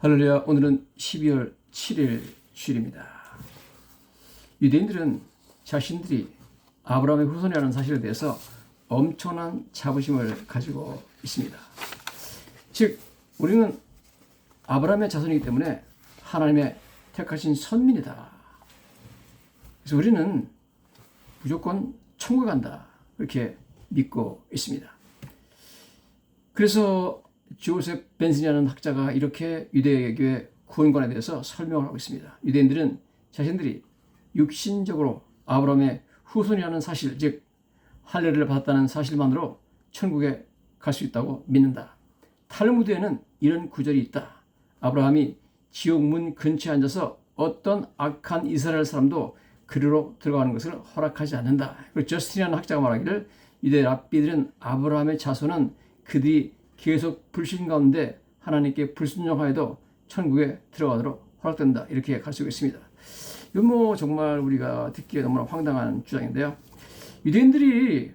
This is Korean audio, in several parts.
할렐루야. 오늘은 12월 7일 주일입니다. 유대인들은 자신들이 아브라함의 후손이라는 사실에 대해서 엄청난 자부심을 가지고 있습니다. 즉 우리는 아브라함의 자손이기 때문에 하나님의 택하신 선민이다. 그래서 우리는 무조건 천국에 간다. 그렇게 믿고 있습니다. 그래서 조셉 벤슨이라는 학자가 이렇게 유대교의 구원관에 대해서 설명을 하고 있습니다. 유대인들은 자신들이 육신적으로 아브라함의 후손이라는 사실, 즉 할례를 받았다는 사실만으로 천국에 갈 수 있다고 믿는다. 탈무드에는 이런 구절이 있다. 아브라함이 지옥문 근처에 앉아서 어떤 악한 이스라엘 사람도 그리로 들어가는 것을 허락하지 않는다. 그리고 저스틴이라는 학자가 말하기를 유대 랍비들은 아브라함의 자손은 그들이 계속 불신 가운데 하나님께 불순종하여도 천국에 들어가도록 허락된다. 이렇게 가르치고 있습니다. 이건 정말 우리가 듣기에 너무나 황당한 주장인데요. 유대인들이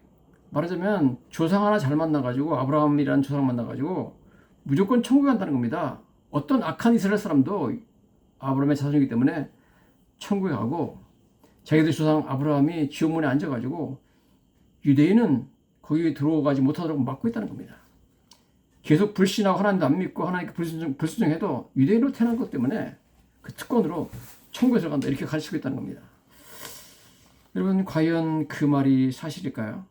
말하자면 조상 하나 잘 만나가지고 아브라함이라는 조상 만나가지고 무조건 천국에 간다는 겁니다. 어떤 악한 이스라엘 사람도 아브라함의 자손이기 때문에 천국에 가고 자기들 조상 아브라함이 지옥문에 앉아가지고 유대인은 거기에 들어가지 못하도록 막고 있다는 겁니다. 계속 불신하고 하나님도 안 믿고 하나님께 불순종해도 유대인으로 태어난 것 때문에 그 특권으로 천국에 들어간다. 이렇게 가르치고 있다는 겁니다. 여러분, 과연 그 말이 사실일까요?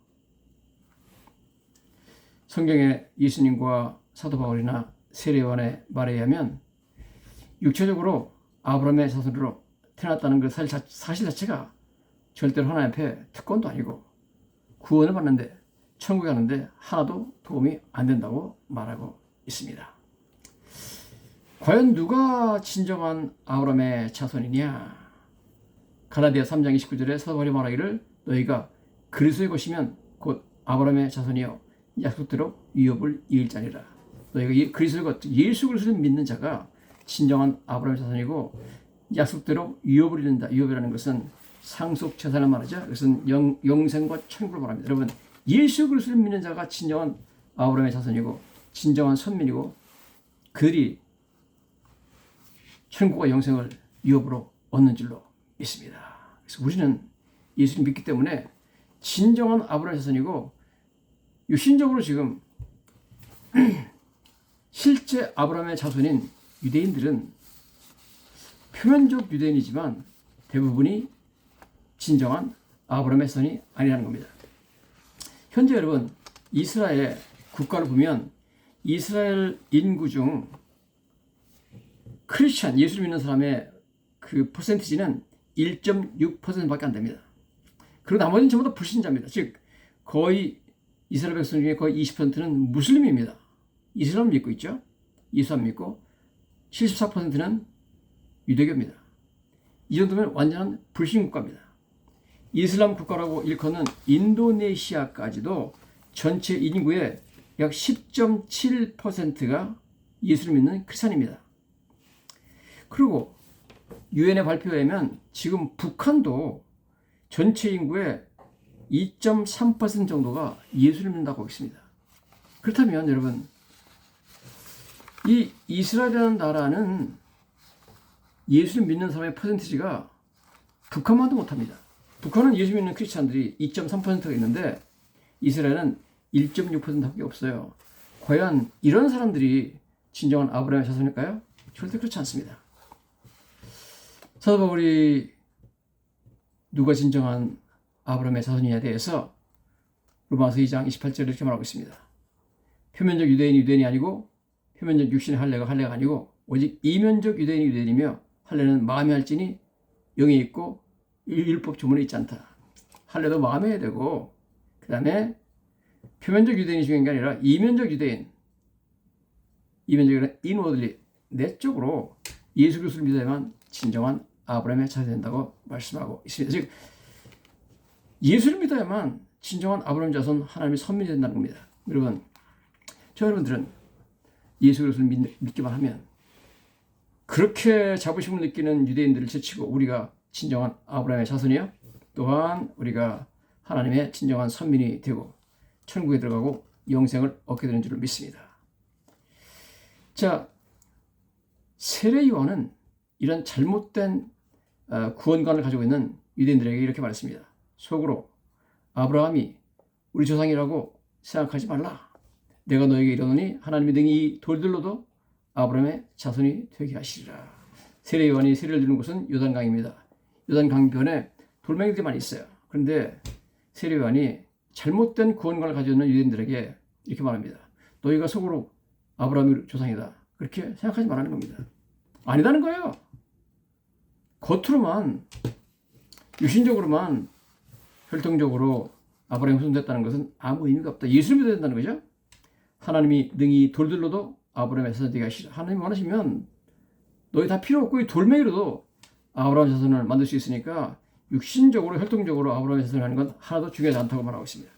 성경에 예수님과 사도 바울이나 세례요한의 말에 의하면 육체적으로 아브라함의 자손으로 태어났다는 그 사실 자체가 절대로 하나님 앞에 특권도 아니고 구원을 받는데 천국에 가는데 하나도 도움이 안 된다고 말하고 있습니다. 과연 누가 진정한 아브라함의 자손이냐? 갈라디아 3장 29절에 사도 바울이 말하기를 너희가 그리스도의 것이면 곧 아브라함의 자손이요 약속대로 유업을 이을 자니라. 너희가 그리스도의 것, 예수 그리스도를 믿는 자가 진정한 아브라함의 자손이고 약속대로 유업을 이룬다. 유업이라는 것은 상속 재산을 말하죠. 그것은 영생과 천국을 말합니다. 여러분, 예수 그리스도를 믿는 자가 진정한 아브라함의 자손이고 진정한 선민이고 그들이 천국과 영생을 유업으로 얻는 줄로 믿습니다. 그래서 우리는 예수를 믿기 때문에 진정한 아브라함의 자손이고 육신적으로 지금 실제 아브라함의 자손인 유대인들은 표면적 유대인이지만 대부분이 진정한 아브라함의 자손이 아니라는 겁니다. 현재 여러분, 이스라엘 국가를 보면 이스라엘 인구 중 크리스찬, 예수를 믿는 사람의 그 퍼센티지는 1.6%밖에 안 됩니다. 그리고 나머지는 전부 다 불신자입니다. 즉 거의 이스라엘 백성 중에 거의 20%는 무슬림입니다. 이슬람 믿고 있죠. 이슬람 믿고 74%는 유대교입니다. 이 정도면 완전한 불신 국가입니다. 이슬람 국가라고 일컫는 인도네시아까지도 전체 인구의 약 10.7%가 예수를 믿는 크리스찬입니다. 그리고 유엔의 발표에 의하면 지금 북한도 전체 인구의 2.3% 정도가 예수를 믿는다고 있습니다. 그렇다면 여러분, 이 이스라엘이라는 나라는 예수를 믿는 사람의 퍼센티지가 북한만도 못합니다. 북한은 예수 믿는 크리스찬들이 2.3%가 있는데 이스라엘은 1.6%밖에 없어요. 과연 이런 사람들이 진정한 아브라함의 자손일까요? 절대 그렇지 않습니다. 사도 바울이 누가 진정한 아브라함의 자손이냐에 대해서 로마서 2장 28절에 이렇게 말하고 있습니다. 표면적 유대인이 유대인이 아니고 표면적 육신의 할례가 할례가 아니고 오직 이면적 유대인이 유대인이며 할례는 마음에 할지니 영에 있고 율법 조문에 있지 않다. 할례도 마음에 해야 되고 그 다음에 표면적 유대인이 중요한 게 아니라 이면적 유대인, 이면적인 인워들리 내적으로 예수 그리스도를 믿어야만 진정한 아브라함의 자손이 된다고 말씀하고 있습니다. 즉 예수를 믿어야만 진정한 아브라함 자손 하나님의 선민이 된다는 겁니다. 여러분, 여러분들은 예수 그리스도를 믿기만 하면 그렇게 자부심을 느끼는 유대인들을 제치고 우리가 진정한 아브라함의 자손이요 또한 우리가 하나님의 진정한 선민이 되고 천국에 들어가고 영생을 얻게 되는 줄을 믿습니다. 자, 세례 요한은 이런 잘못된 구원관을 가지고 있는 유대인들에게 이렇게 말했습니다. 속으로 아브라함이 우리 조상이라고 생각하지 말라. 내가 너에게 이르노니 하나님이 등이 이 돌들로도 아브라함의 자손이 되게 하시리라. 세례 요한이 세례를 주는 곳은 요단강입니다. 요단강변에 돌멩이들이 많이 있어요. 그런데 세례 요한이 잘못된 구원관을 가지고 있는 유대인들에게 이렇게 말합니다. 너희가 속으로 아브라함의 조상이다. 그렇게 생각하지 말라는 겁니다. 아니다는 거예요. 겉으로만 유신적으로만 혈통적으로 아브라함이 후손됐다는 것은 아무 의미가 없다. 예수를 믿어야 된다는 거죠. 하나님이 능히 돌들로도 아브라함의 자손이 되게 하시라. 하나님 원하시면 너희 다 필요 없고 이 돌멩이로도 아브라함 자손을 만들 수 있으니까 육신적으로 혈통적으로 아브라함의 자손을 하는 건 하나도 중요하지 않다고 말하고 있습니다.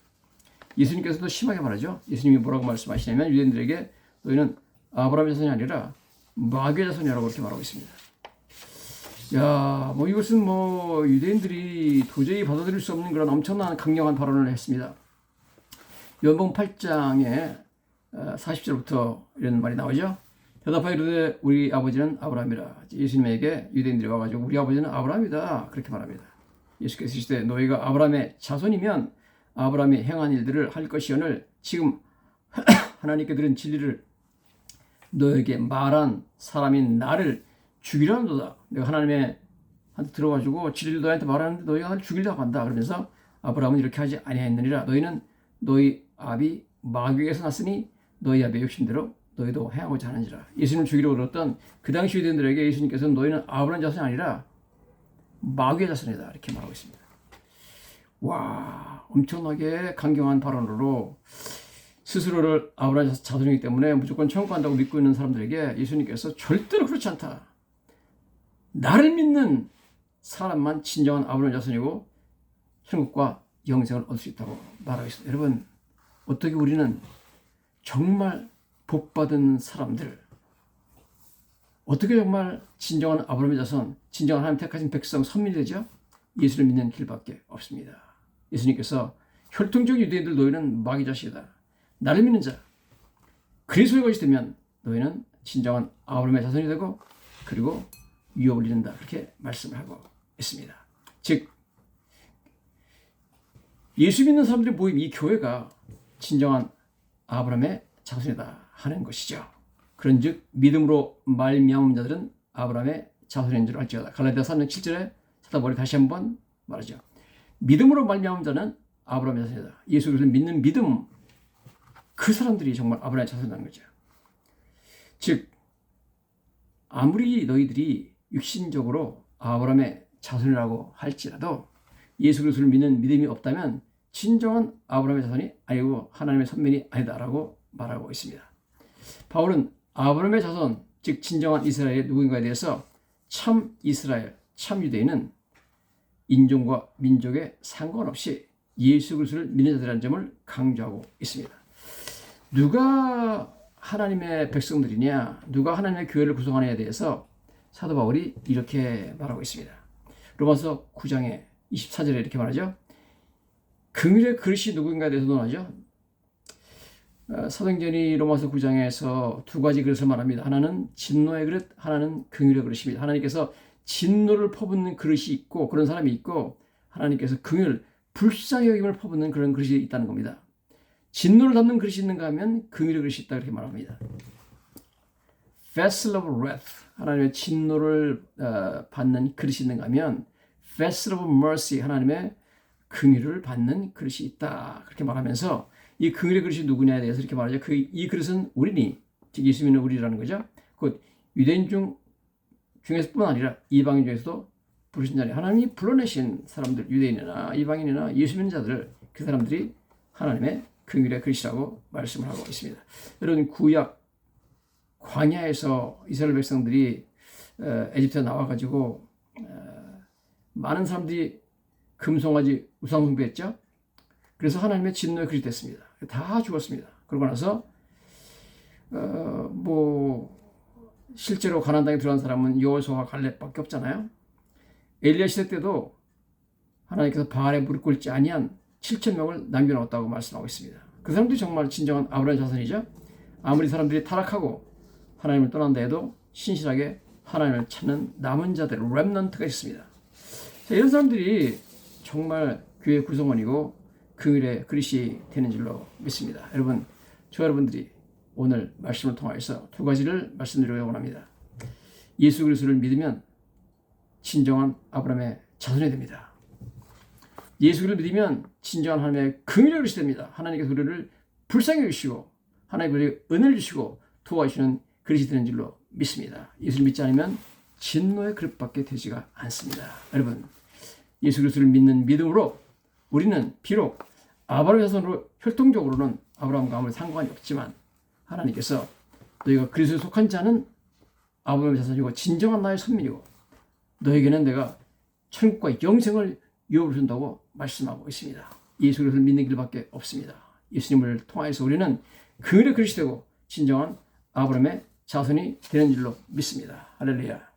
예수님께서도 심하게 말하죠. 예수님이 뭐라고 말씀하시냐면 유대인들에게 너희는 아브라함의 자손이 아니라 마귀의 자손이라고 그렇게 말하고 있습니다. 야, 이것은 유대인들이 도저히 받아들일 수 없는 그런 엄청난 강력한 발언을 했습니다. 요한복음 8장에 40절부터 이런 말이 나오죠. 대답하여 이르되 우리 아버지는 아브라함이라. 예수님에게 유대인들이 와가지고 우리 아버지는 아브라함이다 그렇게 말합니다. 예수께서 이르시되 너희가 아브라함의 자손이면 아브라함이 행한 일들을 할 것이오늘 지금 하나님께 들은 진리를 너에게 말한 사람인 나를 죽이려는도다. 내가 하나님의 한테 들어가지고 진리를 너희한테 말하는데 너희가 나를 죽이려고 한다. 그러면서 아브라함은 이렇게 하지 아니하였느니라. 너희는 너희 아비 마귀에서 났으니 너희 아비의 욕심대로 너희도 행하고자 하는지라. 예수님을 죽이려고 그랬던 그 당시 유대인들에게 예수님께서는 너희는 아브라함 자손이 아니라 마귀의 자손이다 이렇게 말하고 있습니다. 와, 엄청나게 강경한 발언으로 스스로를 아브라함 자손이기 때문에 무조건 천국 간다고 믿고 있는 사람들에게 예수님께서 절대로 그렇지 않다. 나를 믿는 사람만 진정한 아브라함 자손이고 천국과 영생을 얻을 수 있다고 말하고 있습니다. 여러분, 어떻게 우리는 정말 복받은 사람들, 어떻게 정말 진정한 아브라함의 자손, 진정한 하나님 택하신 백성, 선민이 되죠? 예수를 믿는 길밖에 없습니다. 예수님께서 혈통적 유대인들 너희는 마귀 자식이다. 나를 믿는 자, 그리스도의 것이 되면 너희는 진정한 아브라함의 자손이 되고 그리고 유업을 이룬다. 그렇게 말씀을 하고 있습니다. 즉 예수 믿는 사람들이 모임 이 교회가 진정한 아브라함의 자손이다 하는 것이죠. 그런즉 믿음으로 말미암은 자들은 아브라함의 자손인 줄 알지어다. 갈라디아 3장 7절에 찾아보니 다시 한번 말하죠. 믿음으로 말미암은 자는 아브라함의 자손이다. 예수 그리스도를 믿는 믿음, 그 사람들이 정말 아브라함의 자손이라는 거죠. 즉 아무리 너희들이 육신적으로 아브라함의 자손이라고 할지라도 예수 그리스도를 믿는 믿음이 없다면 진정한 아브라함의 자손이 아니고 하나님의 선민이 아니다라고 말하고 있습니다. 바울은 아브라함의 자손, 즉 진정한 이스라엘의 누구인가에 대해서 참 이스라엘, 참 유대인은 인종과 민족에 상관없이 예수 그리스도를 믿는 자들이라는 점을 강조하고 있습니다. 누가 하나님의 백성들이냐, 누가 하나님의 교회를 구성하느냐에 대해서 사도 바울이 이렇게 말하고 있습니다. 로마서 9장의 24절에 이렇게 말하죠. 긍휼의 그릇이 누구인가에 대해서 논하죠. 사도행전이 로마서 9장에서 두 가지 그릇을 말합니다. 하나는 진노의 그릇, 하나는 긍휼의 그릇입니다. 하나님께서 진노를 퍼붓는 그릇이 있고 그런 사람이 있고 하나님께서 긍휼, 불쌍히 여김을 퍼붓는 그런 그릇이 있다는 겁니다. 진노를 담는 그릇이 있는가 하면 긍휼의 그릇이 있다 이렇게 말합니다. vessel of wrath, 하나님의 진노를 받는 그릇이 있는가 하면 vessel of mercy, 하나님의 긍휼을 받는 그릇이 있다 그렇게 말하면서 이 긍휼의 그릇이 누구냐에 대해서 이렇게 말하죠. 이 그릇은 우리니, 즉 예수 믿는 우리라는 거죠. 곧 유대인 중에서뿐만 아니라 이방인 중에서도 부르신 자리, 하나님이 불러내신 사람들, 유대인이나 이방인이나 예수 믿는 자들, 그 사람들이 하나님의 긍휼의 그릇이라고 말씀을 하고 있습니다. 여러분, 구약 광야에서 이스라엘 백성들이 에집트에 나와가지고 많은 사람들이 금송아지 우상 숭배했죠. 그래서 하나님의 진노의 그릇이 됐습니다. 다 죽었습니다. 그러고 나서 실제로 가나안 땅에 들어간 사람은 여호수아와 갈렙밖에 없잖아요. 엘리야 시대 때도 하나님께서 바알에 무릎 꿇지 아니한 7,000명을 남겨놓았다고 말씀하고 있습니다. 그 사람들이 정말 진정한 아브라함 자손이죠. 아무리 사람들이 타락하고 하나님을 떠난다 해도 신실하게 하나님을 찾는 남은 자들 렘넌트가 있습니다. 자, 이런 사람들이 정말 교회 구성원이고 긍휼의 그릇이 되는 줄로 믿습니다. 여러분, 저 여러분들이 오늘 말씀을 통해서 두 가지를 말씀드리려고 원합니다. 예수 그리스도를 믿으면 진정한 아브라함의 자손이 됩니다. 예수 그리스도를 믿으면 진정한 하나님의 긍휼의 그릇이 됩니다. 하나님께서 우리를 불쌍히 여기시고 하나님 우리에게 은혜를 주시고 도와주시는 그릇이 되는 줄로 믿습니다. 예수를 믿지 않으면 진노의 그릇밖에 되지가 않습니다. 여러분, 예수 그리스도를 믿는 믿음으로 우리는 비록 아브라함의 자손으로 혈통적으로는 아브라함과 아무 상관이 없지만 하나님께서 너희가 그리스도에 속한 자는 아브라함의 자손이고 진정한 나의 선민이고 너에게는 내가 천국과 영생을 유업을 준다고 말씀하고 있습니다. 예수 그리스도를 믿는 길밖에 없습니다. 예수님을 통하여서 우리는 긍휼의 그릇이 되고 진정한 아브라함의 자손이 되는 줄로 믿습니다. 할렐루야.